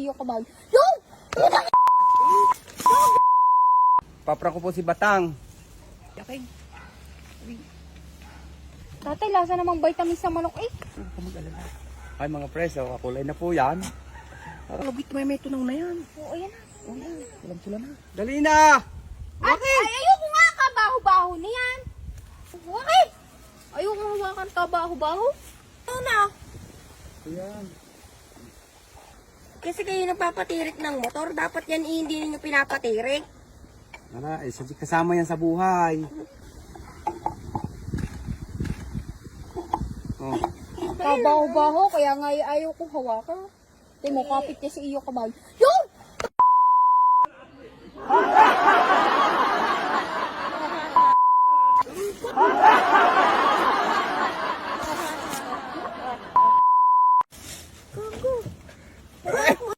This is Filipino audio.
iyo kamay. Yung! Papra ko po si Batang. Okay. Tatay, lasa namang vitamins sa manok eh. Huwag ka mag-alala. Ay mga preso, kakulay na po yan. Labit may tunang na yan. Oo, ayan na. Alam sila na. Dali na! Ay, ayoko nga kabaho-baho na yan. Bakit? Ayoko hawakan kabaho-baho. Ano na? Ayan. Kasi kayo nagpapatirik ng motor, dapat yan hindi ninyo pinapatirik. Wala, kasama yan sa buhay. Oh. Kabaho-baho, kaya nga ayaw kong hawakan. Tingnan mo, kapit niya sa iyo kamay. Yung!